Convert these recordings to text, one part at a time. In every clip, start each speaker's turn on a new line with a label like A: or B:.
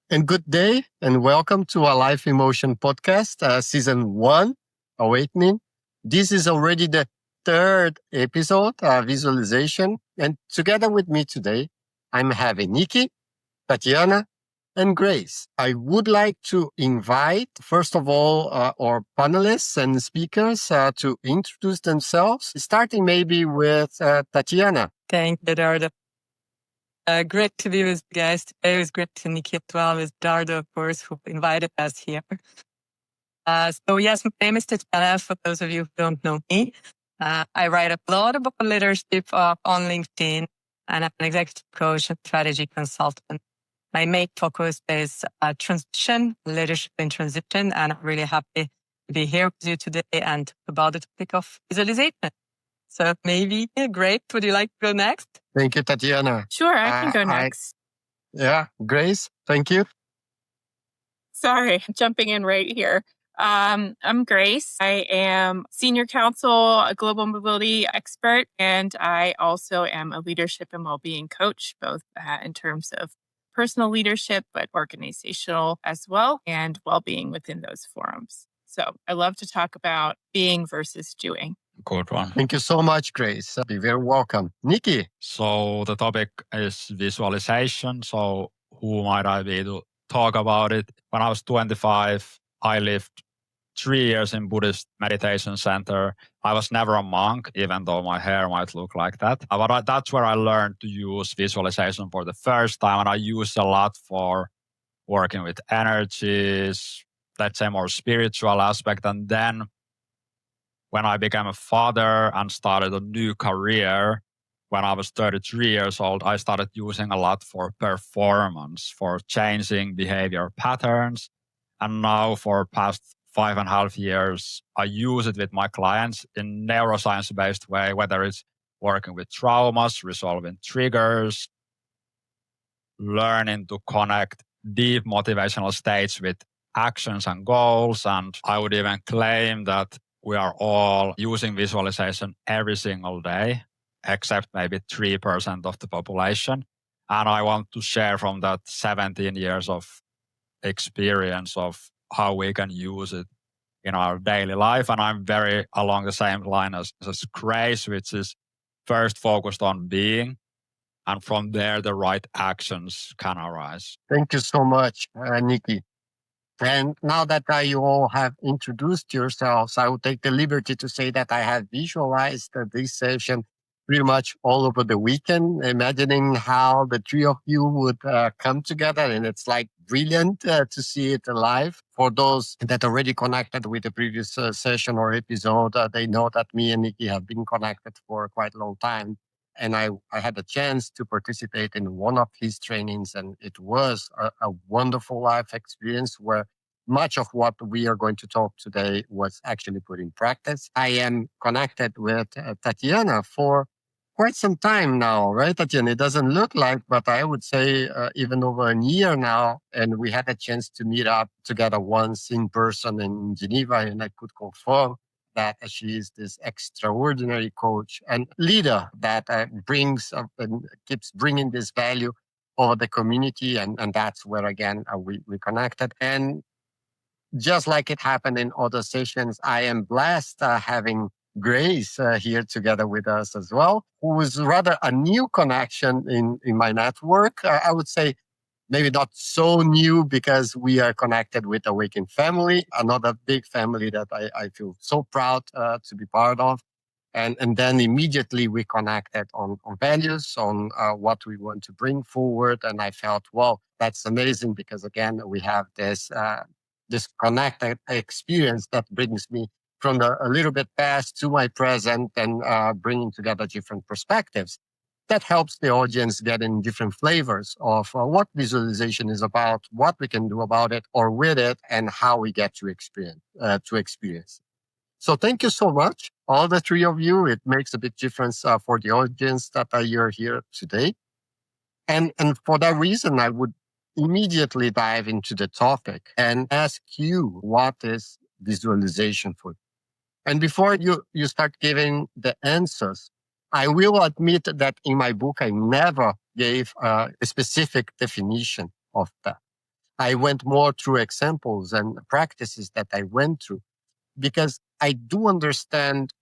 A: And good day, and welcome to our Life Emotion podcast, season one, Awakening. This is already the third episode, visualization. And together with me today, I'm having Nikki, Tatiana, and Grace. I would like to invite, first of all, our panelists and speakers to introduce themselves, starting maybe with Tatiana.
B: Thank you, Dardo. Great to be with you guys today. It was great to meet you as well with Dardo, of course, who invited us here. Yes, my name is Tatiana, for those of you who don't know me. I write a lot about leadership on LinkedIn, and I'm an executive coach and strategy consultant. My main focus is transition, leadership in transition, and I'm really happy to be here with you today and talk about the topic of visualization. So maybe, Grace, would you like to go next?
A: Thank you, Tatiana.
C: Sure, I can go next.
A: Grace, thank you.
C: Sorry, jumping in right here. I'm Grace. I am senior counsel, a global mobility expert, and I also am a leadership and well-being coach, both in terms of personal leadership, but organizational as well, and well-being within those forums. So I love to talk about being versus doing.
D: Good one.
A: Thank you so much, Grace. Be very welcome. Nikki.
D: So the topic is visualization. So who might I be to talk about it? When I was 25, I lived 3 years in Buddhist meditation center. I was never a monk, even though my hair might look like that. But that's where I learned to use visualization for the first time. And I used a lot for working with energies, let's say more spiritual aspect. And then when I became a father and started a new career, when I was 33 years old, I started using a lot for performance, for changing behavior patterns. And now for past 5.5 years, I use it with my clients in neuroscience-based way, whether it's working with traumas, resolving triggers, learning to connect deep motivational states with actions and goals. And I would even claim that we are all using visualization every single day, except maybe 3% of the population. And I want to share from that 17 years of experience of how we can use it in our daily life. And I'm very along the same line as Grace, which is first focused on being, and from there the right actions can arise.
A: Thank you so much, Nikki. And now that you all have introduced yourselves, I will take the liberty to say that I have visualized this session pretty much all over the weekend, imagining how the three of you would come together. And it's like brilliant to see it live. For those that already connected with the previous session or episode, they know that me and Nikki have been connected for quite a long time. And I had a chance to participate in one of his trainings, and it was a wonderful life experience where much of what we are going to talk today was actually put in practice. I am connected with Tatiana for quite some time now, right, Tatiana? It doesn't look like, but I would say even over a year now. And we had a chance to meet up together once in person in Geneva, and I could confirm that she is this extraordinary coach and leader that brings up and keeps bringing this value over the community. And that's where, again, we connected. And just like it happened in other sessions, I am blessed having Grace here together with us as well, who is rather a new connection in my network. I would say maybe not so new because we are connected with Awaken Family, another big family that I feel so proud to be part of. And then immediately we connected on values, on what we want to bring forward. And I felt, well, that's amazing because again, we have this connected experience that brings me from a little bit past to my present and bringing together different perspectives. That helps the audience get in different flavors of what visualization is about, what we can do about it or with it, and how we get to experience. So thank you so much, all the three of you. It makes a big difference for the audience that you're here today. And for that reason, I would immediately dive into the topic and ask you, what is visualization for you? And before you start giving the answers, I will admit that in my book, I never gave a specific definition of that. I went more through examples and practices that I went through, because I do understand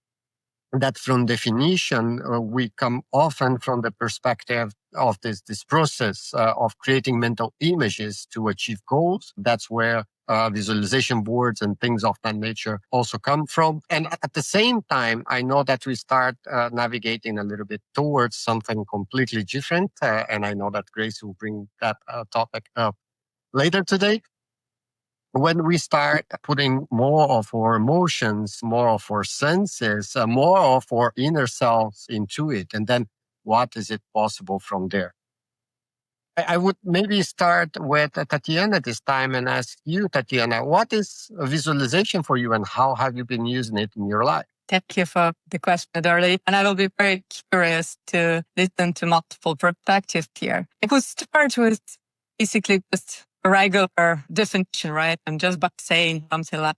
A: that from definition, we come often from the perspective of this process of creating mental images to achieve goals. That's where visualization boards and things of that nature also come from. And at the same time, I know that we start navigating a little bit towards something completely different. And I know that Grace will bring that topic up later today. When we start putting more of our emotions, more of our senses, more of our inner selves into it, and then what is it possible from there? I would maybe start with Tatiana this time and ask you, Tatiana, what is a visualization for you and how have you been using it in your life?
B: Thank you for the question, Darley. And I will be very curious to listen to multiple perspectives here. It would start with basically just a regular definition, right? And just by saying something like,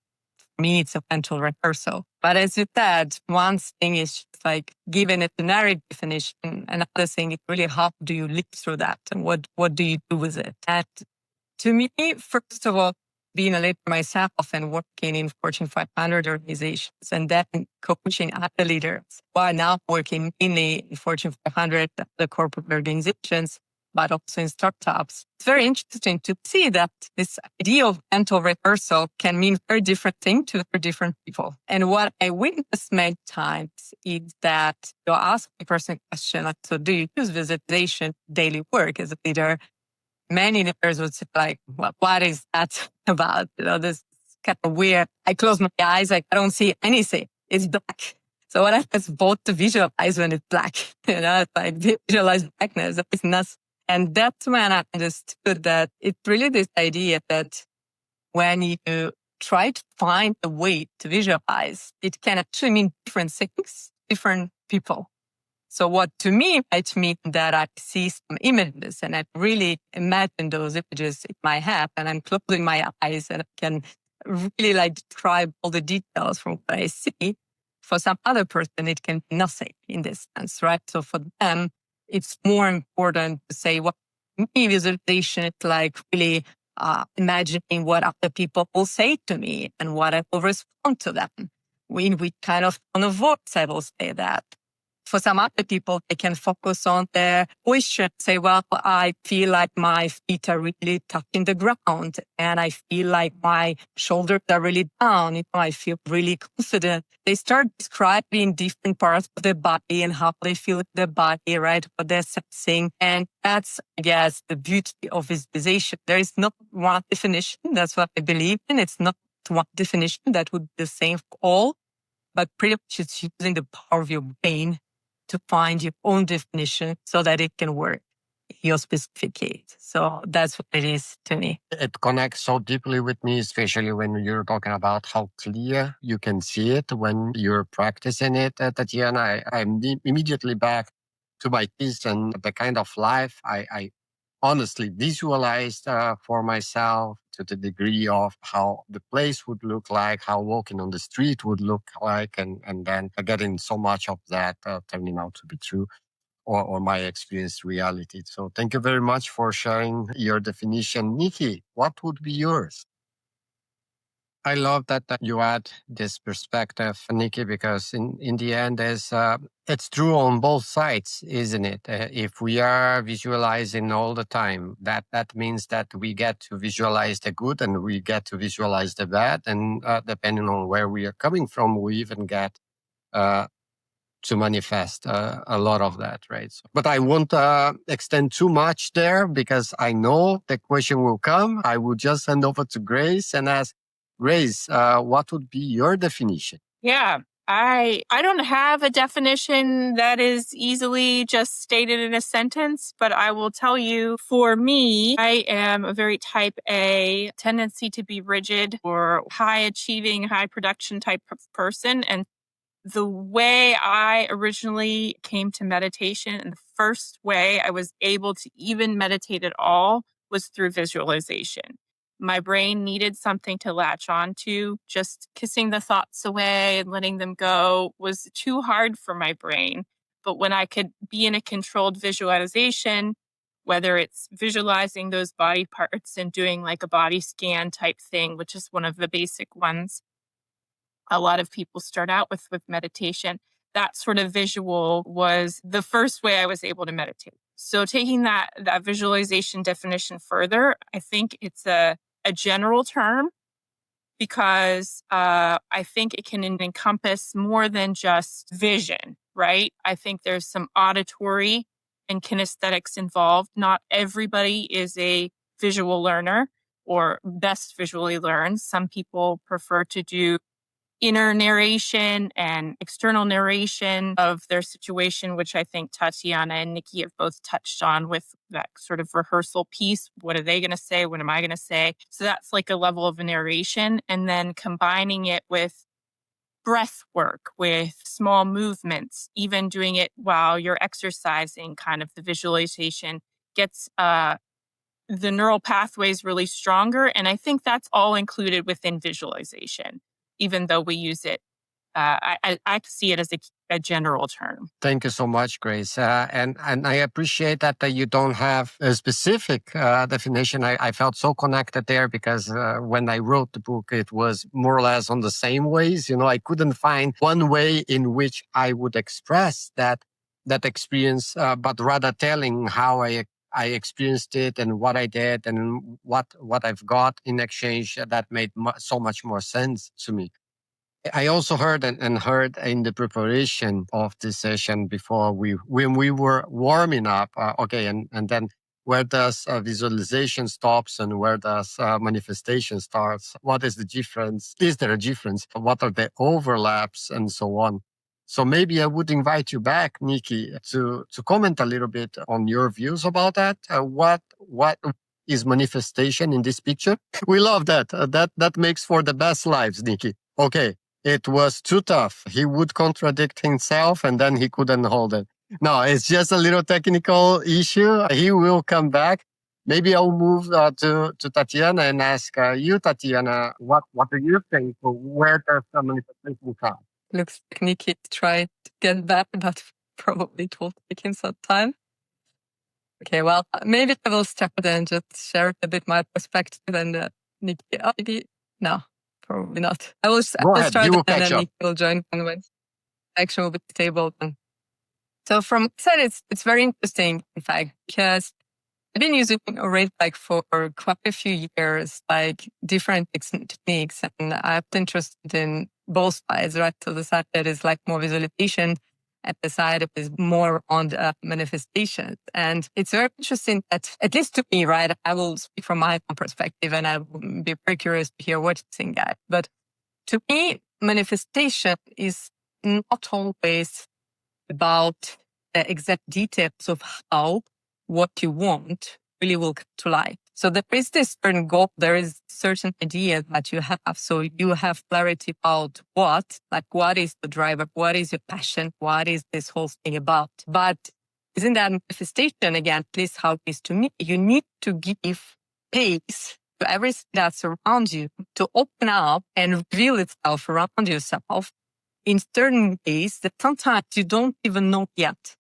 B: for me, it's a mental rehearsal. But as you said, one thing is just like giving a generic definition. Another thing is really how do you live through that and what do you do with it? And to me, first of all, being a leader myself and working in Fortune 500 organizations and then coaching other leaders who are now working mainly in Fortune 500, the corporate organizations, but also in startups. It's very interesting to see that this idea of mental rehearsal can mean very different things to very different people. And what I witnessed many times is that you'll ask a person a question like, so do you use visualization daily work as a leader? Many leaders would say like, well, what is that about? This kind of weird. I close my eyes, like I don't see anything. It's black. So what happens both to visualize when it's black? It's like visualize blackness. It's nothing. And that's when I understood that it's really this idea that when you try to find a way to visualize, it can actually mean different things, different people. So what to me might mean that I see some images and I really imagine those images in my head and I'm closing my eyes and I can really like describe all the details from what I see. For some other person, it can be nothing in this sense, right? So for them, it's more important to say what me visualization is like really imagining what other people will say to me and what I will respond to them. We kind of on a voice, I will say that. For some other people, they can focus on their posture, say, well, I feel like my feet are really touching the ground and I feel like my shoulders are really down. I feel really confident. They start describing different parts of their body and how they feel in their body, right? What they're sensing. And that's, I guess, the beauty of visualization. There is not one definition. That's what I believe in. It's not one definition that would be the same for all, but pretty much it's using the power of your brain to find your own definition so that it can work in your specific case. So that's what it is to me.
A: It connects so deeply with me, especially when you're talking about how clear you can see it when you're practicing it, Tatiana. I'm immediately back to my kids and the kind of life I honestly visualized for myself, to the degree of how the place would look like, how walking on the street would look like, and then getting so much of that turning out to be true or my experienced reality. So thank you very much for sharing your definition. Nikki, what would be yours? I love that you add this perspective, Nikki, because in the end, it's true on both sides, isn't it? If we are visualizing all the time, that means that we get to visualize the good and we get to visualize the bad. And depending on where we are coming from, we even get to manifest a lot of that, right? So, but I won't extend too much there because I know the question will come. I will just hand over to Grace and ask, Grace, what would be your definition?
C: Yeah, I don't have a definition that is easily just stated in a sentence, but I will tell you, for me, I am a very type A, tendency to be rigid or high achieving, high production type of person. And the way I originally came to meditation and the first way I was able to even meditate at all was through visualization. My brain needed something to latch on to. Just kissing the thoughts away and letting them go was too hard for my brain. But when I could be in a controlled visualization whether it's visualizing those body parts and doing like a body scan type thing, which is one of the basic ones a lot of people start out with meditation. That sort of visual was the first way I was able to meditate. So taking that visualization definition further, I think it's a general term because I think it can encompass more than just vision, right? I think there's some auditory and kinesthetics involved. Not everybody is a visual learner or best visually learns. Some people prefer to do inner narration and external narration of their situation, which I think Tatiana and Nikki have both touched on with that sort of rehearsal piece. What are they going to say? What am I going to say? So that's like a level of narration. And then combining it with breath work, with small movements, even doing it while you're exercising, kind of the visualization gets the neural pathways really stronger. And I think that's all included within visualization, even though we use it. I see it as a general term.
A: Thank you so much, Grace. And I appreciate that you don't have a specific definition. I felt so connected there because when I wrote the book, it was more or less on the same ways. I couldn't find one way in which I would express that experience, but rather telling how I experienced it and what I did and what I've got in exchange. That made so much more sense to me. I also heard and heard in the preparation of this session before when we were warming up. And then where does visualization stops and where does manifestation starts? What is the difference? Is there a difference? What are the overlaps and so on? So maybe I would invite you back, Nikki, to comment a little bit on your views about that. What is manifestation in this picture? We love that. That makes for the best lives, Nikki. Okay. It was too tough. He would contradict himself and then he couldn't hold it. No, it's just a little technical issue. He will come back. Maybe I'll move to Tatiana and ask you, Tatiana, what do you think? Where does the manifestation come?
B: Looks like Nikki tried to get back, but probably it will take him some time. Okay, well, maybe I will start and just share a bit my perspective and Nikki, maybe, no. Probably not. I will start and then Nikki will join when action will be stable. So from my side, it's very interesting, in fact, because I've been using already for quite a few years, different techniques, and I've been interested in both sides, right? So the side that is more visualization, and the side that is more on the manifestation. And it's very interesting that, at least to me, right, I will speak from my own perspective and I will be very curious to hear what you think, guys. But to me, manifestation is not always about the exact details of how what you want really will come to life. So there is this certain goal, there is certain idea that you have. So you have clarity about what is the driver, what is your passion, what is this whole thing about. But isn't that manifestation, again, at least how it is to me, you need to give space to everything that's around you to open up and reveal itself around yourself in certain ways that sometimes you don't even know yet.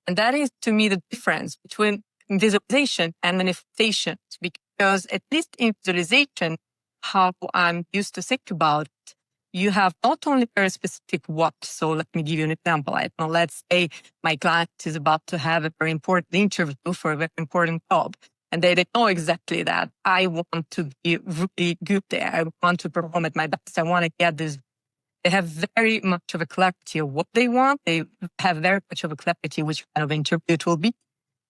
B: And that is, to me, the difference between visualization and manifestation, because at least in visualization, how I'm used to think about it, you have not only very specific what. So let me give you an example. Let's say my client is about to have a very important interview for a very important job. And they know exactly that I want to be really good there. I want to perform at my best. I want to get this. They have very much of a clarity of what they want. They have very much of a clarity which kind of interview it will be.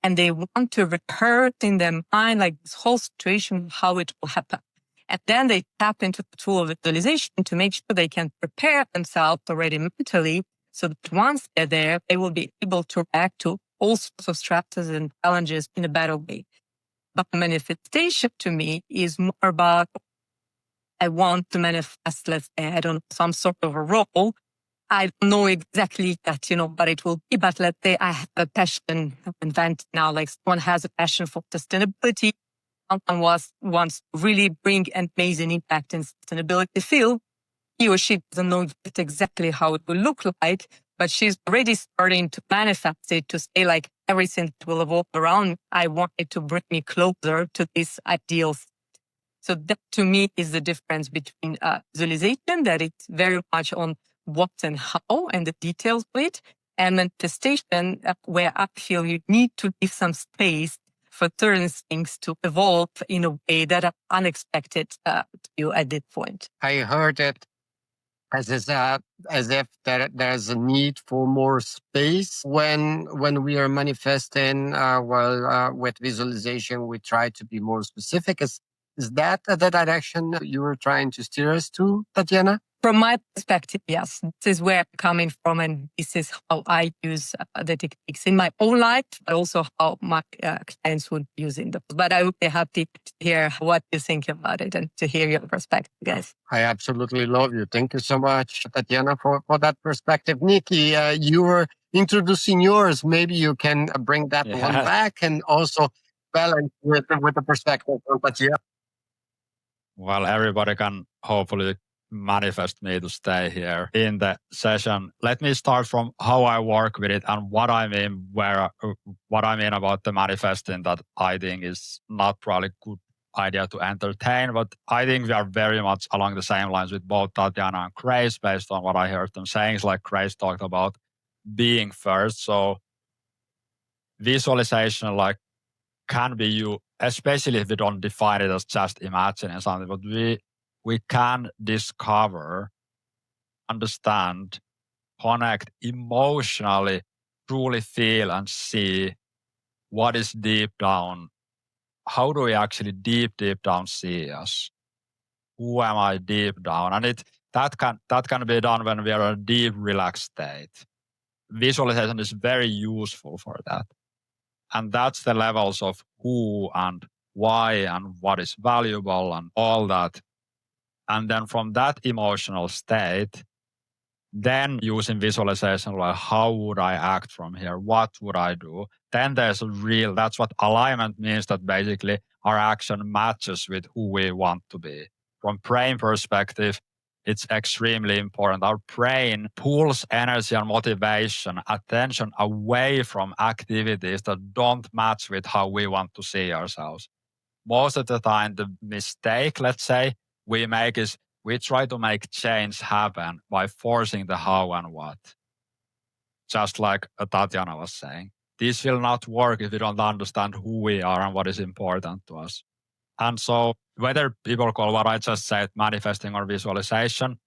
B: And they want to rehearse in their mind this whole situation, how it will happen. And then they tap into the tool of visualization to make sure they can prepare themselves already mentally so that once they're there, they will be able to react to all sorts of stresses and challenges in a better way. But manifestation to me is more about, I want to manifest, let's say, I don't know, some sort of a role. I don't know exactly that, but it will be. But let's say I have a passion, invent now, someone has a passion for sustainability. Someone wants to really bring an amazing impact in sustainability field. He or she doesn't know exactly how it will look like, but she's already starting to manifest it to say like everything that will evolve around me, I want it to bring me closer to this ideal. So that to me is the difference between visualization, that it's very much on what and how and the details of it, and manifestation, where I feel you need to leave some space for certain things to evolve in a way that are unexpected to you at this point.
A: I heard it as if there's a need for more space when we are manifesting. With visualization, we try to be more specific. Is that the direction you were trying to steer us to, Tatiana?
B: From my perspective, yes, this is where I'm coming from, and this is how I use the techniques in my own life, but also how my clients would be using them. But I would be happy to hear what you think about it and to hear your perspective, guys.
A: I absolutely love you. Thank you so much, Tatiana, for that perspective. Nikki, you were introducing yours. Maybe you can bring that one back and also balance with the perspective of Tatiana.
D: Well, everybody can hopefully manifest me to stay here in the session. Let me start from how I work with it and what I mean about the manifesting that I think is not probably good idea to entertain, but I think we are very much along the same lines with both Tatiana and Grace based on what I heard them saying. It's like Grace talked about being first. So visualization can be you, especially if we don't define it as just imagining something, but we can discover, understand, connect emotionally, truly feel and see what is deep down. How do we actually deep down see us? Who am I deep down? And that can be done when we are in a deep relaxed state. Visualization is very useful for that. And that's the levels of who and why and what is valuable and all that. And then from that emotional state, then using visualization, like how would I act from here? What would I do? Then there's that's what alignment means, that basically our action matches with who we want to be. From brain perspective, it's extremely important. Our brain pulls energy and motivation, attention away from activities that don't match with how we want to see ourselves. Most of the time, the mistake, let's say, we make is we try to make change happen by forcing the how and what. Just like Tatiana was saying, this will not work if we don't understand who we are and what is important to us. And so whether people call what I just said manifesting or visualization,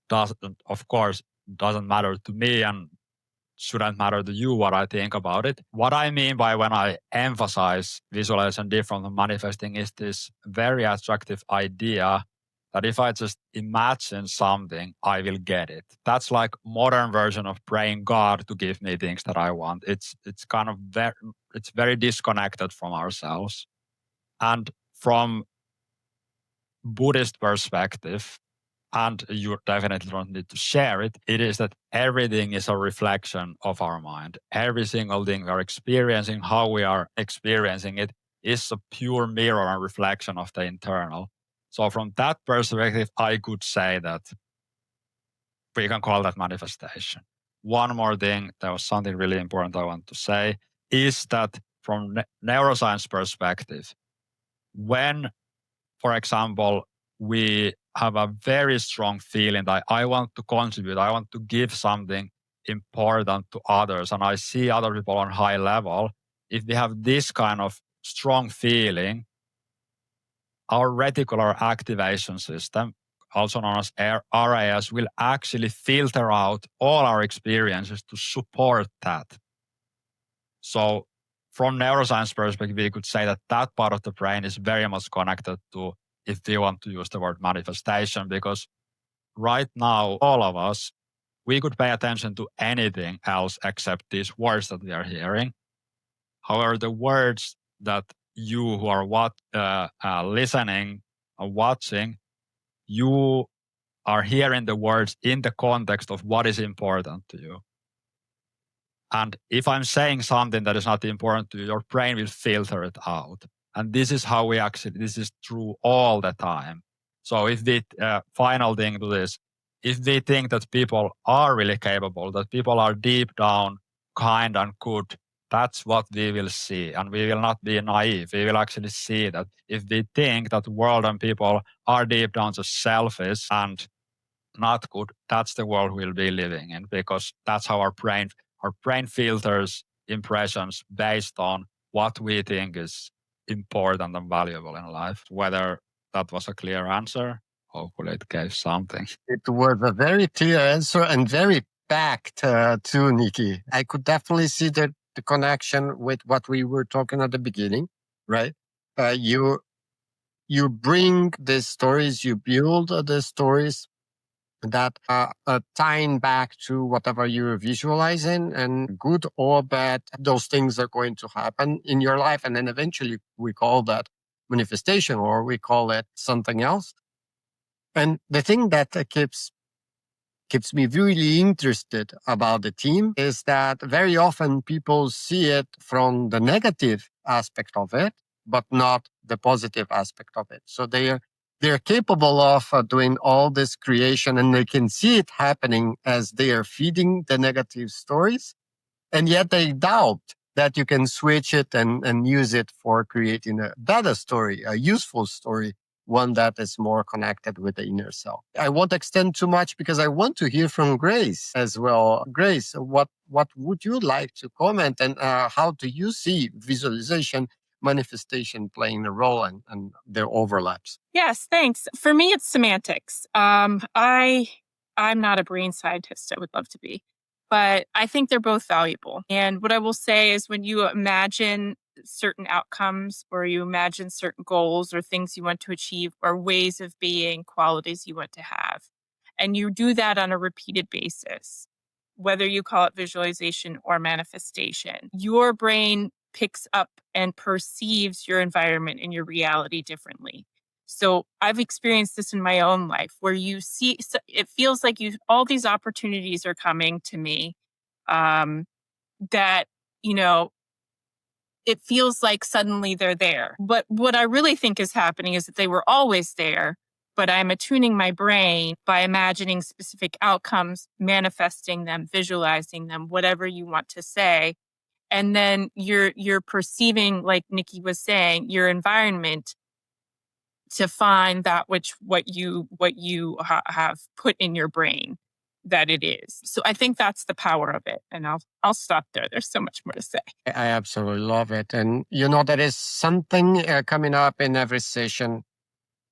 D: of course, doesn't matter to me and shouldn't matter to you what I think about it. What I mean by when I emphasize visualization different from manifesting is this very attractive idea that if I just imagine something, I will get it. That's like modern version of praying God to give me things that I want. It's kind of very disconnected from ourselves. And from Buddhist perspective, and you definitely don't need to share it, it is that everything is a reflection of our mind. Every single thing we are experiencing, how we are experiencing it, is a pure mirror and reflection of the internal. So from that perspective, I could say that we can call that manifestation. One more thing, there was something really important I want to say, is that from neuroscience perspective, when, for example, we have a very strong feeling that I want to contribute, I want to give something important to others, and I see other people on high level, if we have this kind of strong feeling, our reticular activation system, also known as RAS, will actually filter out all our experiences to support that. So from neuroscience perspective, we could say that that part of the brain is very much connected to, if we want to use the word manifestation, because right now, all of us, we could pay attention to anything else except these words that we are hearing. However, the words that you who are listening or watching, you are hearing the words in the context of what is important to you. And if I'm saying something that is not important to you, your brain will filter it out. And this is how this is true all the time. So if the final thing to this, if we think that people are really capable, that people are deep down kind and good, that's what we will see. And we will not be naive. We will actually see that if we think that the world and people are deep down just selfish and not good, that's the world we'll be living in, because that's how our brain filters impressions based on what we think is important and valuable in life. Whether that was a clear answer, hopefully it gave something.
A: It was a very clear answer and very packed too, Nikki. I could definitely see the connection with what we were talking at the beginning, right? You bring the stories, you build the stories that are tying back to whatever you're visualizing, and good or bad, those things are going to happen in your life. And then eventually we call that manifestation, or we call it something else. And the thing that keeps me really interested about the team is that very often people see it from the negative aspect of it, but not the positive aspect of it. So they're capable of doing all this creation, and they can see it happening as they are feeding the negative stories. And yet they doubt that you can switch it and use it for creating a better story, a useful story, one that is more connected with the inner self. I won't extend too much because I want to hear from Grace as well. Grace, what would you like to comment, and how do you see visualization, manifestation playing a role, and their overlaps?
C: Yes, thanks. For me, it's semantics. I'm not a brain scientist. I would love to be, but I think they're both valuable. And what I will say is, when you imagine certain outcomes, or you imagine certain goals or things you want to achieve, or ways of being, qualities you want to have, and you do that on a repeated basis, whether you call it visualization or manifestation, your brain picks up and perceives your environment and your reality differently. So I've experienced this in my own life, where you see, it feels like all these opportunities are coming to me, that, it feels like suddenly they're there. But what I really think is happening is that they were always there, but I'm attuning my brain by imagining specific outcomes, manifesting them, visualizing them, whatever you want to say. And then you're perceiving, like Nikki was saying, your environment to find that what you have put in your brain that it is. So I think that's the power of it. And I'll stop there. There's so much more to say.
A: I absolutely love it. And there is something coming up in every session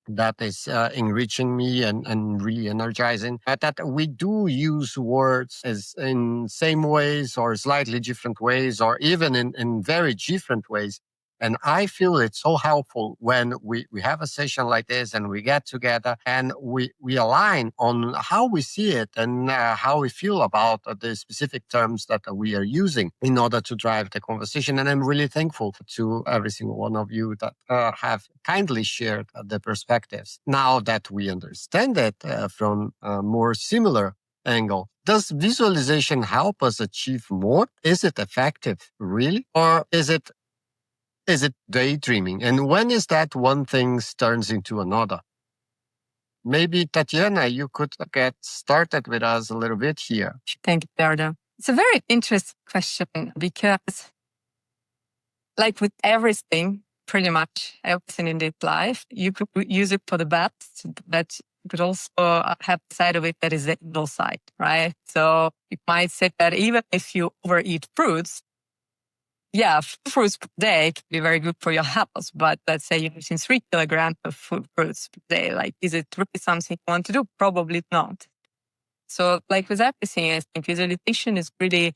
A: that is enriching me and really energizing. That we do use words as in same ways or slightly different ways, or even in very different ways. And I feel it's so helpful when we have a session like this and we get together and we align on how we see it and how we feel about the specific terms that we are using in order to drive the conversation. And I'm really thankful to every single one of you that have kindly shared the perspectives. Now that we understand it from a more similar angle, does visualization help us achieve more? Is it effective, really? Or is it daydreaming? And when is that one thing turns into another? Maybe, Tatiana, you could get started with us a little bit here.
B: Thank you, Dardo. It's a very interesting question, because, like with everything, pretty much everything in this life, you could use it for the best, but you could also have the side of it that is the evil side, right? So you might say that even if you overeat fruits, fruits per day can be very good for your health. But let's say you're eating 3 kilograms of fruits per day. Like, is it really something you want to do? Probably not. So, like with everything, I think visualization is really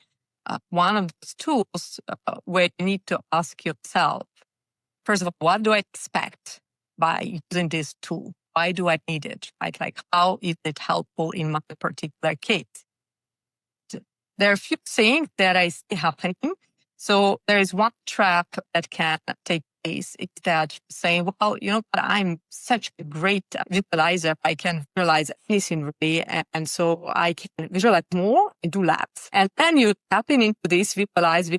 B: one of those tools where you need to ask yourself, first of all, what do I expect by using this tool? Why do I need it? Right? Like, how is it helpful in my particular case? There are a few things that I see happening. So there is one trap that can take case is that you're saying, well, you know what, I'm such a great visualizer. I can visualize anything really. And so I can visualize more and do labs. And then you're tapping into this visualize.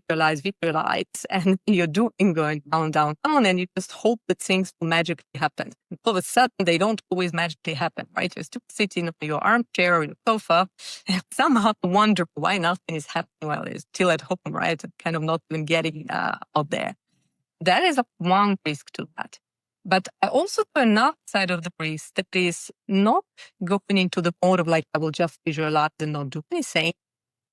B: And you're doing going down, and you just hope that things will magically happen. And all of a sudden, they don't always magically happen, right? You're still sitting on your armchair or your sofa and somehow wonder why nothing is happening while you're still at home, right? Kind of not even getting out there. That is one risk to that. But I also do another side of the risk that is not going into the mode of like, I will just visualize and not do anything,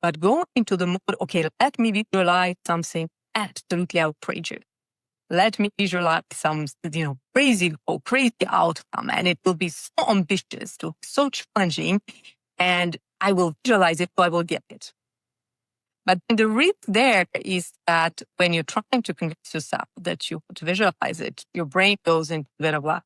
B: but going into the mode, okay, let me visualize something absolutely outrageous. Let me visualize some, crazy outcome, and it will be so ambitious, so challenging, and I will visualize it, so I will get it. But the risk there is that when you're trying to convince yourself that you want to visualize it, your brain goes into a bit of like,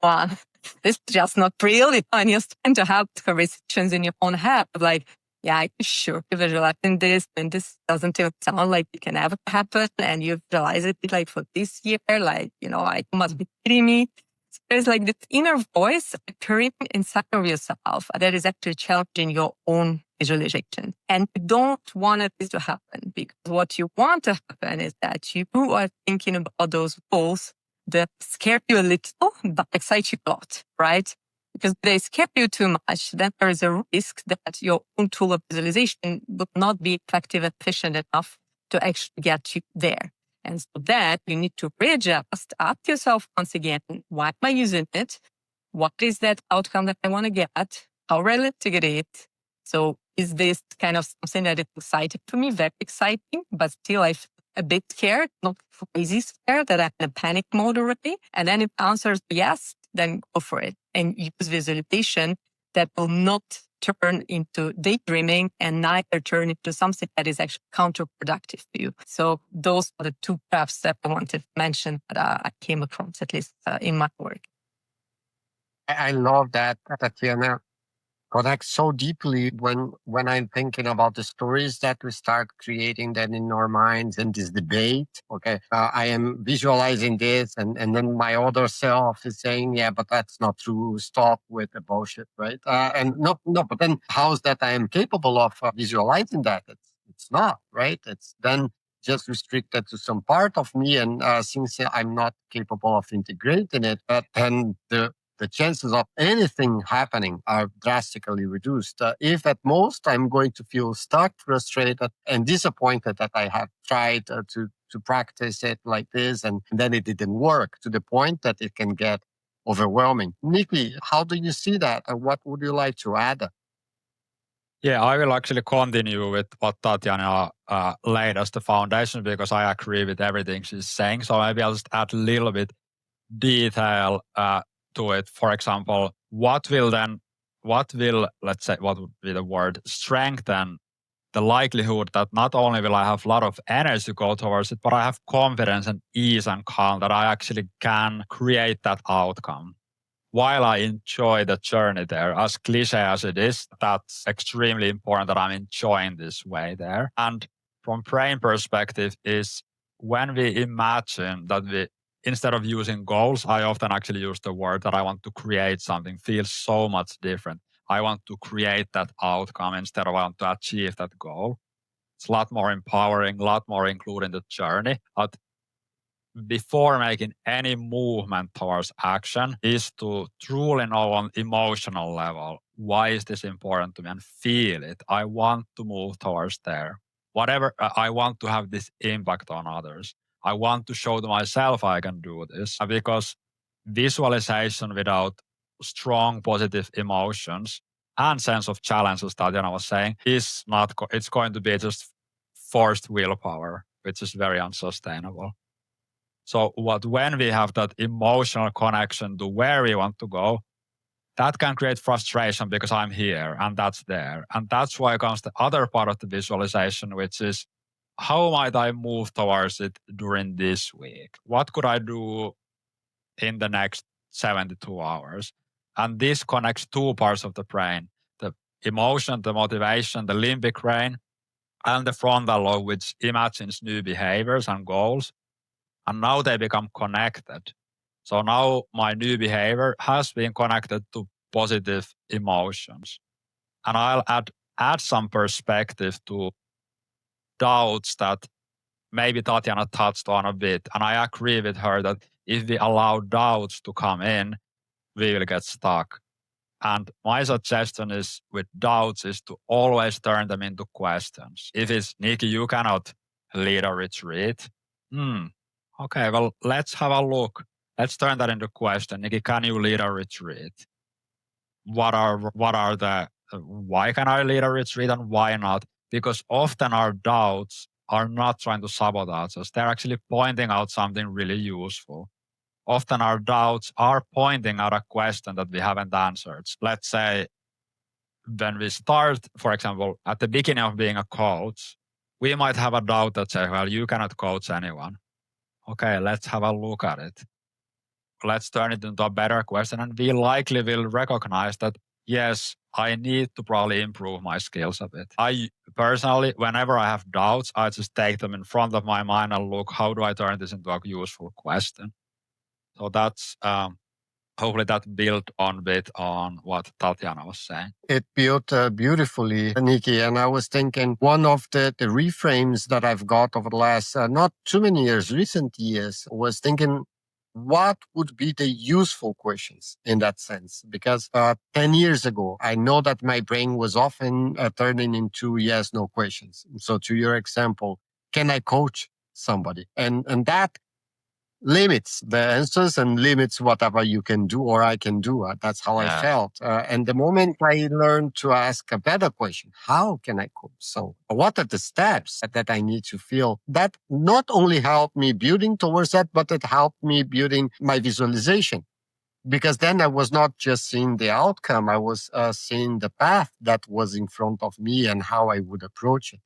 B: one, this is just not real. And you're starting to have conversations in your own head of like, yeah, I'm sure you're visualizing this, and this doesn't even sound like it can ever happen. And you visualize it like for this year, like, I must be kidding me. So there's like this inner voice occurring inside of yourself that is actually challenging your own visualization. And you don't want this to happen, because what you want to happen is that you are thinking about those goals that scare you a little, but excite you a lot, right? Because if they scare you too much, then there is a risk that your own tool of visualization will not be effective and efficient enough to actually get you there. And so that you need to readjust, ask yourself once again, why am I using it? What is that outcome that I want to get? How realistic it is? So is this kind of something that is exciting for me? Very exciting, but still I feel a bit scared, not crazy scared, that I'm in a panic mode already. And then if the answer is yes, then go for it and use visualization that will not turn into daydreaming and neither turn into something that is actually counterproductive for you. So those are the two paths that I wanted to mention that I came across, at least in my work.
A: I love that, Tatiana connects so deeply when I'm thinking about the stories that we start creating then in our minds and this debate. Okay, I am visualizing this, and then my other self is saying, yeah, but that's not true. Stop with the bullshit, right? And no, but then how's that I am capable of visualizing that? It's not, right? It's then just restricted to some part of me, and since I'm not capable of integrating it, then the chances of anything happening are drastically reduced. If at most I'm going to feel stuck, frustrated, and disappointed that I have tried to practice it like this, and then it didn't work, to the point that it can get overwhelming. Nikki, how do you see that? And what would you like to add?
D: Yeah, I will actually continue with what Tatiana laid as the foundation, because I agree with everything she's saying. So maybe I'll just add a little bit detail to it. For example, what will, let's say, what would be the word, strengthen the likelihood that not only will I have a lot of energy to go towards it, but I have confidence and ease and calm that I actually can create that outcome. While I enjoy the journey there, as cliche as it is, that's extremely important that I'm enjoying this way there. And from brain perspective is when we imagine that we, instead of using goals, I often actually use the word that I want to create something, feels so much different. I want to create that outcome instead of I want to achieve that goal. It's a lot more empowering, a lot more including the journey. But before making any movement towards action is to truly know on emotional level, why is this important to me, and feel it. I want to move towards there. Whatever, I want to have this impact on others. I want to show to myself I can do this, because visualization without strong positive emotions and sense of challenge, as Tatiana was saying, is not, it's going to be just forced willpower, which is very unsustainable. So when we have that emotional connection to where we want to go, that can create frustration because I'm here and that's there. And that's why comes the other part of the visualization, which is how might I move towards it during this week? What could I do in the next 72 hours? And this connects two parts of the brain, the emotion, the motivation, the limbic brain, and the frontal lobe, which imagines new behaviors and goals. and now they become connected. So now my new behavior has been connected to positive emotions. And I'll add some perspective to doubts that maybe Tatiana touched on a bit. And I agree with her that if we allow doubts to come in, we will get stuck. And my suggestion is with doubts is to always turn them into questions. If it's, Nikki, you cannot lead a retreat. Okay, well, let's have a look. Let's turn that into question. Nikki, can you lead a retreat? What are the, why can I lead a retreat and why not? Because often our doubts are not trying to sabotage us. They're actually pointing out something really useful. Often our doubts are pointing at a question that we haven't answered. Let's say when we start, for example, at the beginning of being a coach, we might have a doubt that says, well, you cannot coach anyone. Okay, let's have a look at it. Let's turn it into a better question, and we likely will recognize that, yes, I need to probably improve my skills a bit. I personally, whenever I have doubts, I just take them in front of my mind and look, how do I turn this into a useful question? So that's hopefully that built on a bit on what Tatiana was saying.
A: It built beautifully, Nikki. And I was thinking one of the reframes that I've got over the last not too many years, recent years, was thinking what would be the useful questions in that sense? Because 10 years ago, I know that my brain was often turning into yes, no questions. So to your example, can I coach somebody? And that limits the answers and limits whatever you can do or I can do. That's how I felt. And the moment I learned to ask a better question, how can I coach? So what are the steps that I need to feel? That not only helped me building towards that, but it helped me building my visualization. Because then I was not just seeing the outcome, I was seeing the path that was in front of me and how I would approach it.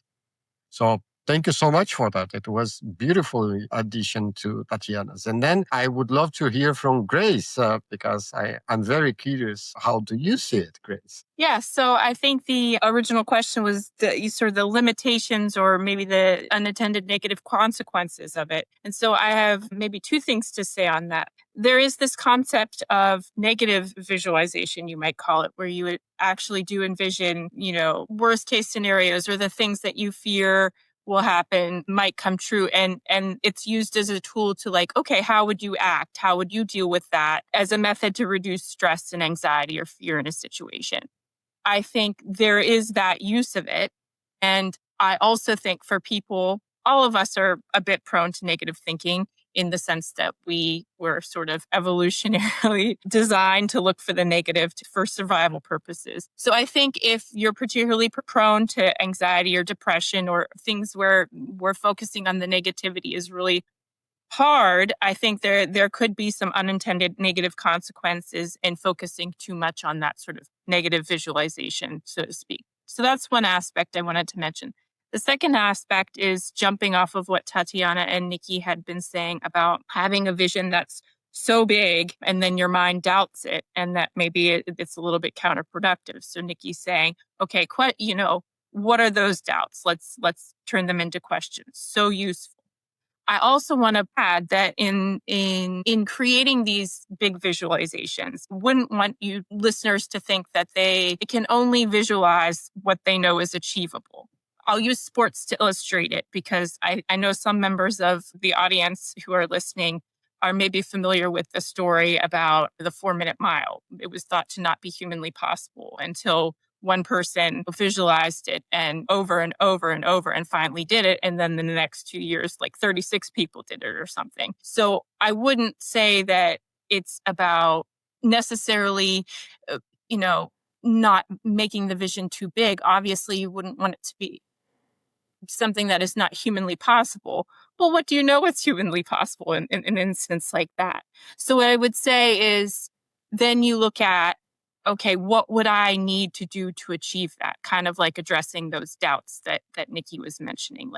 A: So thank you so much for that. It was beautiful addition to Tatiana's. And then I would love to hear from Grace because I'm very curious. How do you see it, Grace?
C: Yeah, so I think the original question was the limitations or maybe the unintended negative consequences of it. And so I have maybe two things to say on that. There is this concept of negative visualization, you might call it, where you would actually do envision, worst case scenarios or the things that you fear will happen might come true. And it's used as a tool to okay, how would you act? How would you deal with that as a method to reduce stress and anxiety or fear in a situation? I think there is that use of it. And I also think for people, all of us are a bit prone to negative thinking in the sense that we were sort of evolutionarily designed to look for the negative for survival purposes. So I think if you're particularly prone to anxiety or depression or things where we're focusing on the negativity is really hard, I think there could be some unintended negative consequences in focusing too much on that sort of negative visualization, so to speak. So that's one aspect I wanted to mention. The second aspect is jumping off of what Tatiana and Nikki had been saying about having a vision that's so big and then your mind doubts it and that maybe it's a little bit counterproductive. So Nikki's saying, okay, what are those doubts? Let's turn them into questions. So useful. I also want to add that in creating these big visualizations, wouldn't want you listeners to think that they can only visualize what they know is achievable. I'll use sports to illustrate it because I know some members of the audience who are listening are maybe familiar with the story about the 4-minute mile. It was thought to not be humanly possible until one person visualized it and over and over and over and finally did it. And then in the next 2 years, 36 people did it or something. So I wouldn't say that it's about necessarily, not making the vision too big. Obviously, you wouldn't want it to be something that is not humanly possible. Well, what do you know is humanly possible in an instance like that? So what I would say is then you look at, okay, what would I need to do to achieve that? Kind of like addressing those doubts that Nikki was mentioning.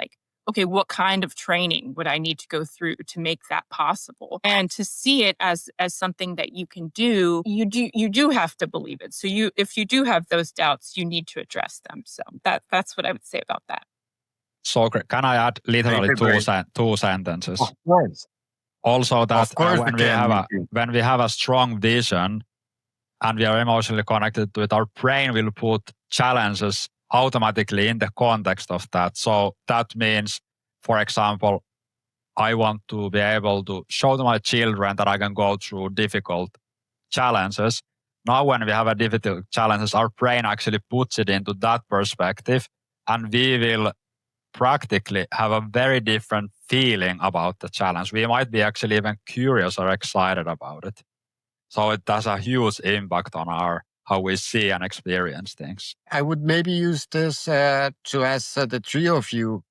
C: Okay, what kind of training would I need to go through to make that possible? And to see it as something that you can do, you do have to believe it. So if you do have those doubts, you need to address them. So that's what I would say about that.
D: So can I add literally two sentences?
A: Of course.
D: Also that
A: Of course
D: when
A: we can, Nikki.
D: when we have a strong vision and we are emotionally connected to it, our brain will put challenges automatically in the context of that. So that means, for example, I want to be able to show to my children that I can go through difficult challenges. Now, when we have a difficult challenges, our brain actually puts it into that perspective, and we will practically have a very different feeling about the challenge. We might be actually even curious or excited about it. So it has a huge impact on how we see and experience things.
A: I would maybe use this to ask the three of you,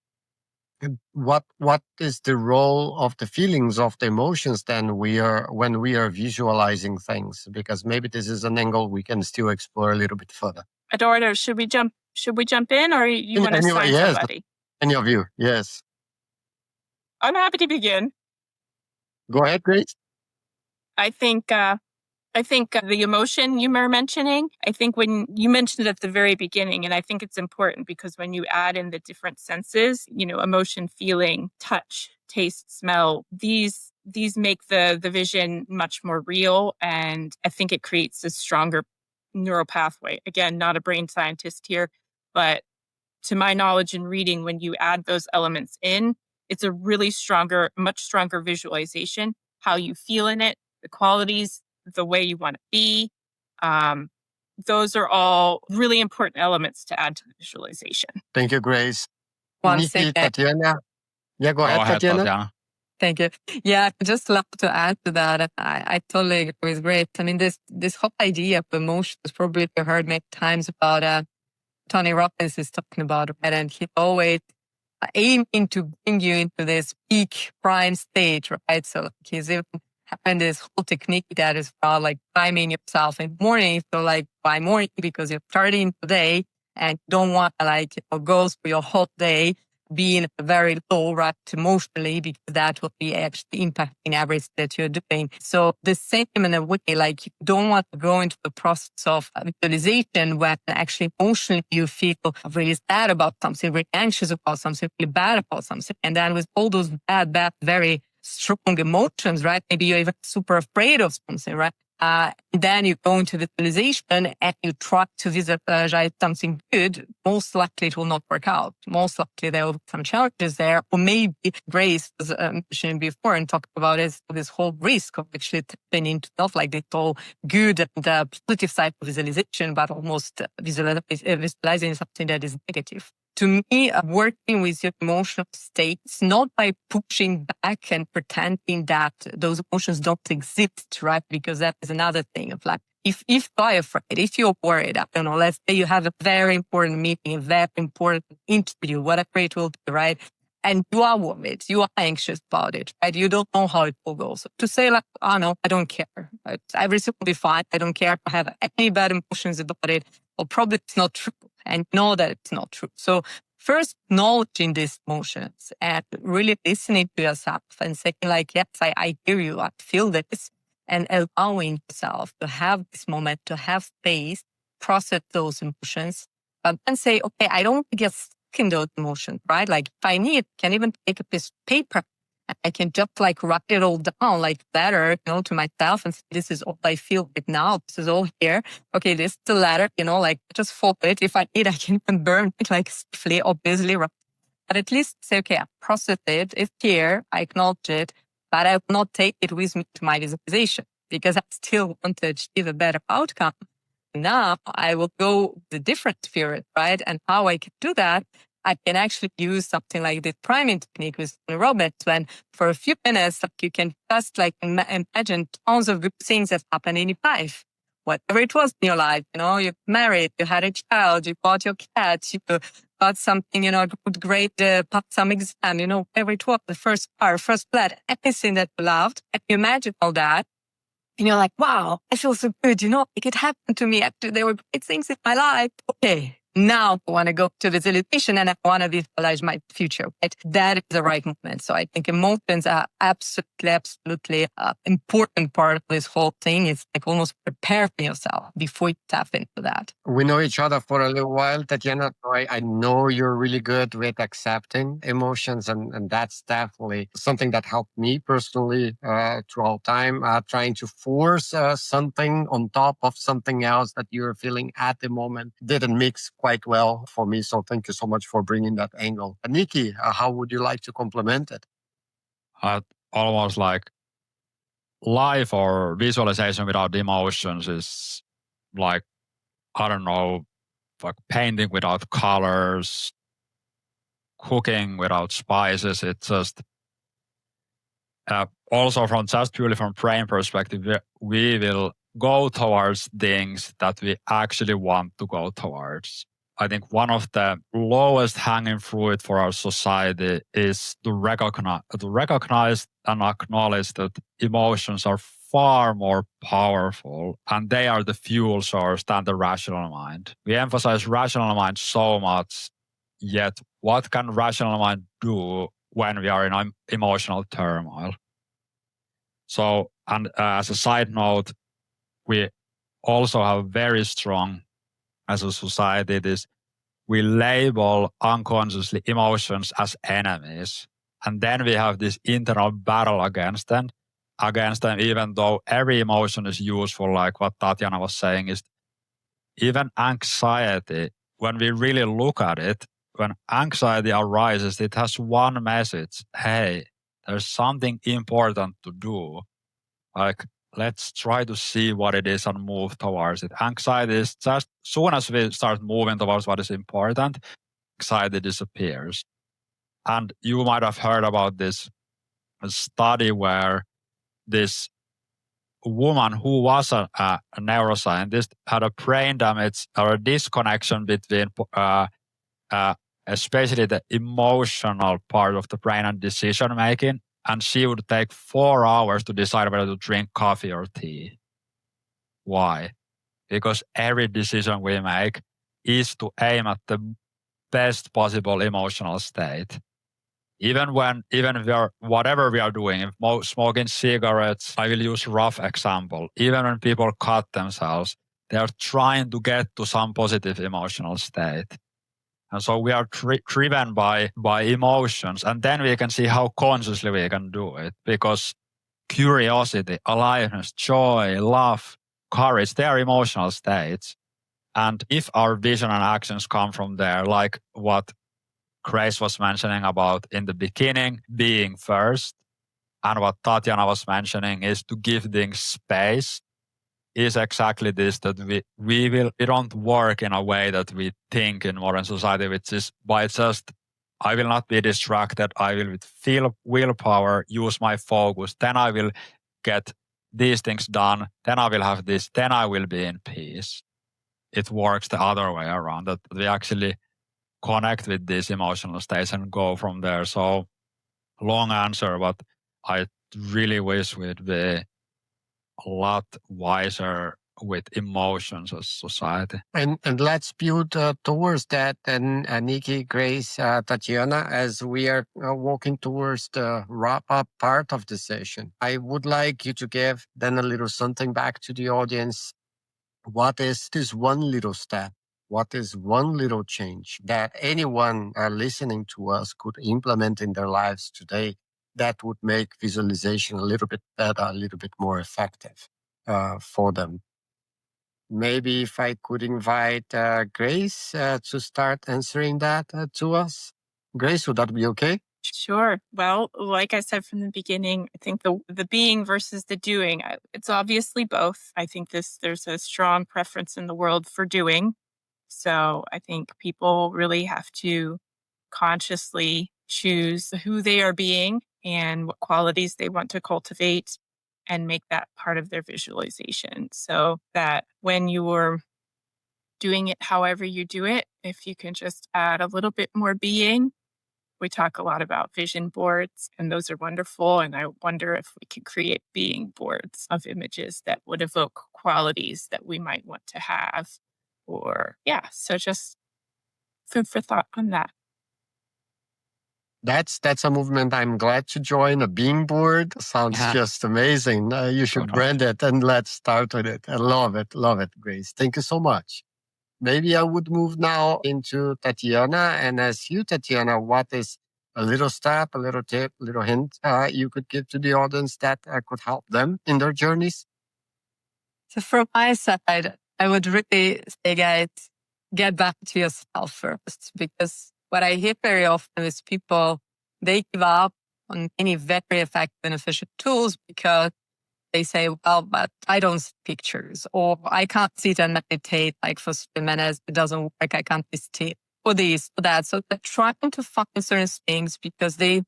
A: what is the role of the feelings, of the emotions then when we are visualizing things? Because maybe this is an angle we can still explore a little bit further.
C: Eduardo, should we jump in, or you want to
A: Anyway,
C: assign
A: yes.
C: somebody?
A: Any of you? Yes.
C: I'm happy to begin.
A: Go ahead, Grace.
C: I think the emotion you were mentioning, I think when you mentioned it at the very beginning, and I think it's important because when you add in the different senses, emotion, feeling, touch, taste, smell, these make the vision much more real. And I think it creates a stronger neural pathway. Again, not a brain scientist here, but to my knowledge and reading, when you add those elements in, it's a really much stronger visualization, how you feel in it, the qualities, the way you want to be. Those are all really important elements to add to the visualization.
A: Thank you, Grace.
B: One
A: Nikki,
B: second.
A: Tatiana. Yeah, go ahead, Tatiana.
D: Tatiana.
B: Thank you. Yeah, I'd just love to add to that. I totally agree with Grace. I mean, this whole idea of emotions, probably you heard many times about Tony Robbins is talking about, right? And he's always aiming to bring you into this peak prime state, right? So he's even having this whole technique that is about like timing yourself in the morning. So like by morning, because you're starting today and you don't want to like goals for your whole day being very low, right, emotionally, because that will be actually impacting everything that you're doing. So the same in a way, like you don't want to go into the process of visualization when actually emotionally you feel really sad about something, really anxious about something, really bad about something. And then with all those bad, very strong emotions, right? Maybe you're even super afraid of something, right? Then you go into visualization and you try to visualize something good. Most likely it will not work out. Most likely there will be some challenges there. Or maybe Grace was mentioning before and talked about this whole risk of actually tapping into not like this all good and the positive side of visualization, but almost visualizing something that is negative. To me, working with your emotional states, not by pushing back and pretending that those emotions don't exist, right? Because that is another thing of like, if you're afraid, if you're worried, I don't know, let's say you have a very important meeting, a very important interview, whatever it will be, right? And you are worried, you are anxious about it, right? You don't know how it will go. So to say like, oh no, I don't care. Right? Everything will be fine. I don't care if I have any bad emotions about it. Well, probably it's not true, and know that it's not true. So first, acknowledging these emotions and really listening to yourself and saying like, yes, I hear you, I feel this, and allowing yourself to have this moment, to have space, process those emotions, but then say, okay, I don't get stuck in those emotions, right? Like if I need, I can even take a piece of paper. I can just like write it all down, like letter, to myself and say, this is all I feel right now. This is all here. Okay, this is the letter, like just fold it. If I need, I can even burn it like safely, obviously. But at least say, okay, I process it. It's here. I acknowledge it, but I will not take it with me to my visualization because I still want to achieve a better outcome. Now I will go the different spirit, right? And how I can do that, I can actually use something like the priming technique with Tony Robbins, when for a few minutes, like you can just like imagine tons of good things that happen in your life. Whatever it was in your life, you're married, you had a child, you bought your cat, you got something, good grade, passed some exam, whatever it was, the first car, first flat, anything that you loved. And you imagine all that. And you're like, wow, I feel so good. Like it happened to me. Actually, there were great things in my life. Okay, now I want to go to visualization and I want to visualize my future, right? That is the right moment. So I think emotions are absolutely important part of this whole thing. It's like almost prepare for yourself before you tap into that.
A: We know each other for a little while, Tatiana. So I know you're really good with accepting emotions, and that's definitely something that helped me personally throughout time. Trying to force something on top of something else that you're feeling at the moment didn't mix quite well for me. So thank you so much for bringing that angle. Nikki, how would you like to complement it?
D: Almost like life or visualization without emotions is like, I don't know, like painting without colors, cooking without spices. It's just also from just purely from brain perspective, we will go towards things that we actually want to go towards. I think one of the lowest hanging fruit for our society is to recognize and acknowledge that emotions are far more powerful and they are the fuel source than the rational mind. We emphasize rational mind so much, yet what can rational mind do when we are in emotional turmoil? So, and as a side note, we also have very strong, as a society, this we label unconsciously emotions as enemies. And then we have this internal battle against them, even though every emotion is useful, like what Tatiana was saying, is even anxiety, when we really look at it, when anxiety arises, it has one message. Hey, there's something important to do. Like, let's try to see what it is and move towards it. Anxiety is just, soon as we start moving towards what is important, anxiety disappears. And you might have heard about this study where this woman who was a neuroscientist had a brain damage or a disconnection between especially the emotional part of the brain and decision making. And she would take 4 hours to decide whether to drink coffee or tea. Why? Because every decision we make is to aim at the best possible emotional state. Even if we are, whatever we are doing, if smoking cigarettes, I will use rough example. Even when people cut themselves, they are trying to get to some positive emotional state. And so we are driven by emotions, and then we can see how consciously we can do it, because curiosity, aliveness, joy, love, courage, they are emotional states. And if our vision and actions come from there, like what Grace was mentioning about in the beginning, being first, and what Tatiana was mentioning is to give things space, is exactly this, that we don't work in a way that we think in modern society, which is by just, I will not be distracted, I will feel willpower, use my focus, then I will get these things done, then I will have this, then I will be in peace. It works the other way around, that we actually connect with these emotional states and go from there. So long answer, but I really wish we'd be a lot wiser with emotions as society.
A: And let's build towards that. And Nikki, Grace, Tatiana, as we are walking towards the wrap up part of the session, I would like you to give then a little something back to the audience. What is this one little step? What is one little change that anyone listening to us could implement in their lives today that would make visualization a little bit better, a little bit more effective for them? Maybe if I could invite Grace to start answering that to us. Grace, would that be okay?
C: Sure. Well, like I said from the beginning, I think the being versus the doing, it's obviously both. I think there's a strong preference in the world for doing. So I think people really have to consciously choose who they are being and what qualities they want to cultivate and make that part of their visualization. So that when you're doing it however you do it, if you can just add a little bit more being. We talk a lot about vision boards, and those are wonderful. And I wonder if we could create being boards of images that would evoke qualities that we might want to have. Or, yeah, so just food for thought on that.
A: That's a movement I'm glad to join. A being board sounds just amazing. You should brand it and let's start with it. I love it. Love it, Grace. Thank you so much. Maybe I would move now into Tatiana and ask you, Tatiana, what is a little step, a little tip, a little hint you could give to the audience that could help them in their journeys?
B: So from my side, I would really say, guys, get back to yourself first, because what I hear very often is people, they give up on any very effective and efficient tools because they say, well, but I don't see pictures, or I can't sit and meditate like for 3 minutes. It doesn't work. I can't sit for this, for that. So they're trying to find certain things because they've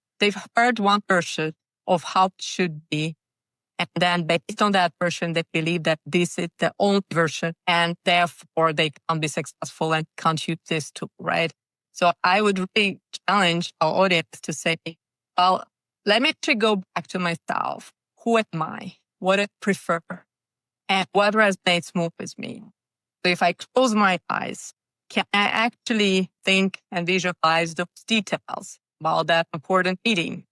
B: heard one version of how it should be. And then based on that version, they believe that this is the only version, and therefore they can't be successful and can't use this tool, right? So I would really challenge our audience to say, well, let me actually go back to myself. Who am I? What I prefer? And what resonates more with me? So if I close my eyes, can I actually think and visualize those details about that important meeting?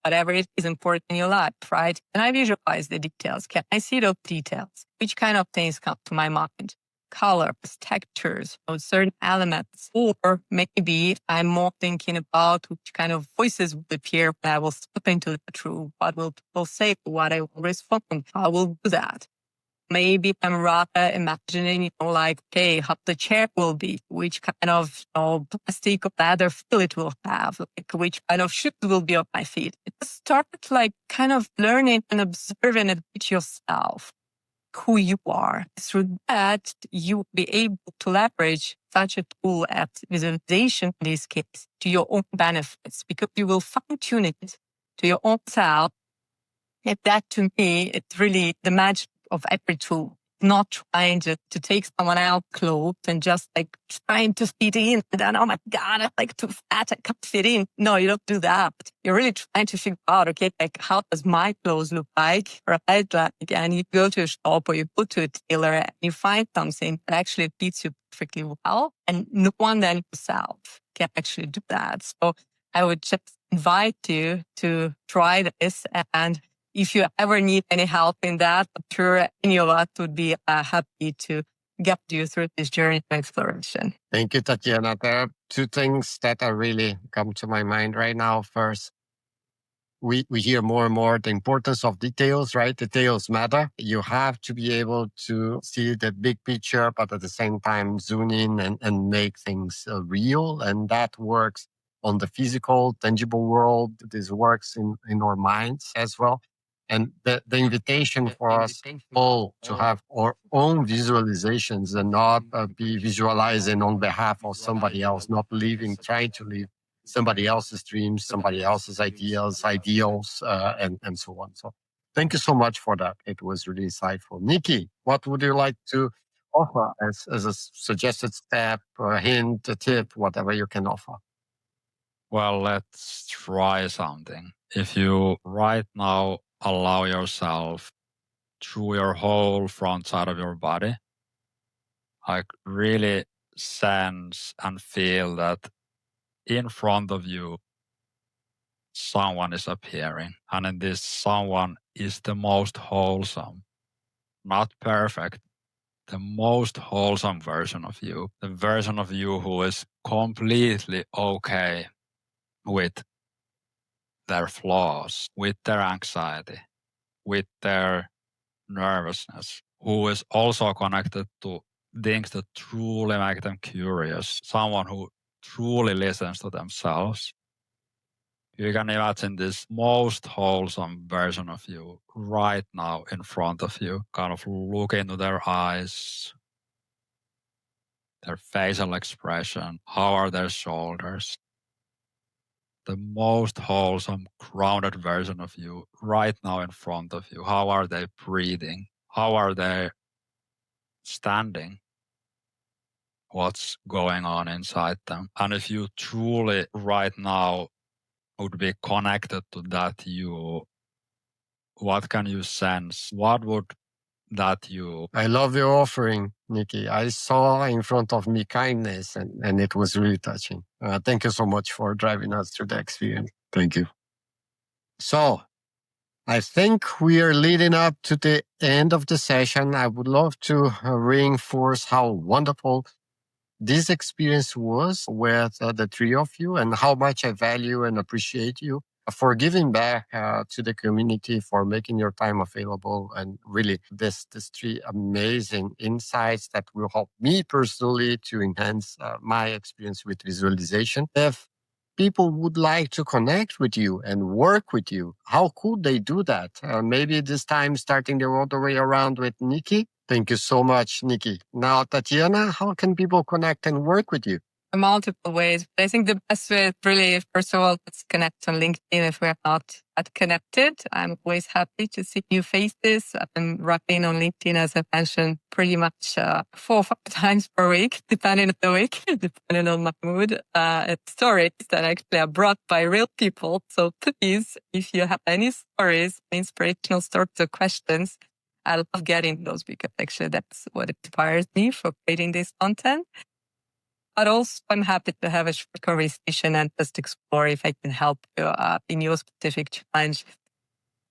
B: Whatever it is important in your life, right? Can I visualize the details? Can I see those details? Which kind of things come to my mind? Colors, textures, certain elements. Or maybe I'm more thinking about which kind of voices will appear when I will step into the room. What will people say? What I will respond? How I will do that. Maybe I'm rather imagining, like, okay, how the chair will be, which kind of plastic or leather feel it will have, like which kind of shoes will be on my feet. Just start like kind of learning and observing it yourself, who you are. Through that, you will be able to leverage such a tool as visualization in this case to your own benefits, because you will fine tune it to your own self. And that to me, it's really the magic of every tool, not trying to take someone else's clothes and just like trying to fit in. And then, oh my God, I'm like too fat, I can't fit in. No, you don't do that. You're really trying to figure out, okay, like how does my clothes look like? Right? Like, and you go to a shop or you go to a tailor and you find something that actually fits you perfectly well. And no one than yourself can actually do that. So I would just invite you to try this, and if you ever need any help in that, I'm sure any of us would be happy to get you through this journey of exploration.
A: Thank you, Tatiana. There are two things that are really come to my mind right now. First, we hear more and more the importance of details, right? Details matter. You have to be able to see the big picture, but at the same time, zoom in and make things real. And that works on the physical, tangible world. This works in our minds as well. And the invitation for us all to have our own visualizations and not be visualizing on behalf of somebody else, not trying to live somebody else's dreams, somebody else's ideals, and so on. So thank you so much for that. It was really insightful. Nikki, what would you like to offer as a suggested step, a hint, a tip, whatever you can offer?
D: Well, let's try something. If you right now allow yourself through your whole front side of your body, like really sense and feel that in front of you, someone is appearing. And then this someone is the most wholesome, not perfect, the most wholesome version of you. The version of you who is completely okay with their flaws, with their anxiety, with their nervousness, who is also connected to things that truly make them curious, someone who truly listens to themselves. You can imagine this most wholesome version of you right now in front of you. Kind of look into their eyes, their facial expression. How are their shoulders? The most wholesome, grounded version of you right now in front of you. How are they breathing? How are they standing? What's going on inside them? And if you truly right now would be connected to that you, what can you sense? What would that you?
A: I love your offering. Nikki. I saw in front of me kindness, and it was really touching. Thank you so much for driving us through the experience. Thank you. So, I think we are leading up to the end of the session. I would love to reinforce how wonderful this experience was with the three of you, and how much I value and appreciate you for giving back to the community, for making your time available, and really this three amazing insights that will help me personally to enhance my experience with visualization. If people would like to connect with you and work with you, how could they do that? Maybe this time starting the all the way around with Nikki. Thank you so much, Nikki. Now, Tatiana, how can people connect and work with you?
B: Multiple ways. But I think the best way is really, first of all, let's connect on LinkedIn if we're not that connected. I'm always happy to see new faces. I'm writing on LinkedIn, as I mentioned, pretty much 4 or 5 times per week, depending on the week, depending on my mood. It's stories that actually are brought by real people. So please, if you have any stories, inspirational stories or questions, I love getting those, because actually that's what inspires me for creating this content. But also, I'm happy to have a short conversation and just explore if I can help you in your specific challenge.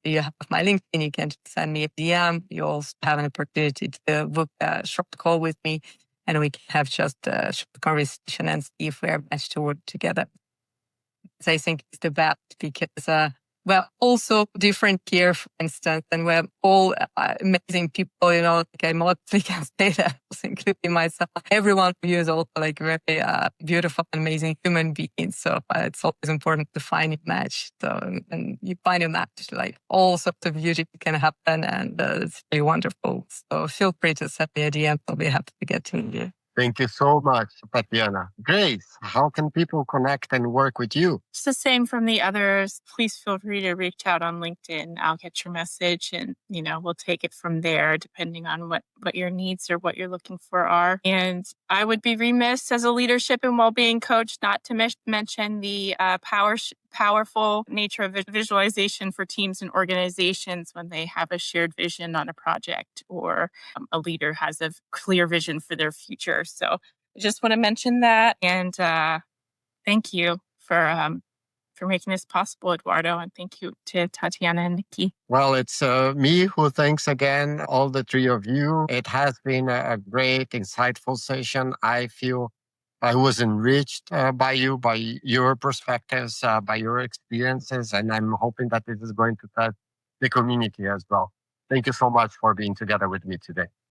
B: You have my LinkedIn, you can just send me a DM. You also have an opportunity to book a short call with me, and we can have just a short conversation and see if we're matched to work together. So I think it's the best, because we're also different here, for instance, and we're all amazing people, like I mostly can say that, including myself. Everyone of you is also like very beautiful, amazing human beings. So it's always important to find a match. So, and you find a match, like all sorts of beauty can happen, and it's really wonderful. So feel free to send me a DM. I'll be happy to get to you.
A: Thank you so much, Tatiana. Grace, how can people connect and work with you?
C: It's the same from the others. Please feel free to reach out on LinkedIn. I'll get your message, and we'll take it from there, depending on what your needs or what you're looking for are. And I would be remiss as a leadership and well-being coach not to mention the powerful nature of visualization for teams and organizations when they have a shared vision on a project, or a leader has a clear vision for their future. So I just want to mention that, and thank you for making this possible, Eduardo, and thank you to Tatiana and Nikki.
A: Well, it's me who thanks again all the three of you. It has been a great, insightful session. I feel I was enriched by you, by your perspectives, by your experiences, and I'm hoping that this is going to touch the community as well. Thank you so much for being together with me today.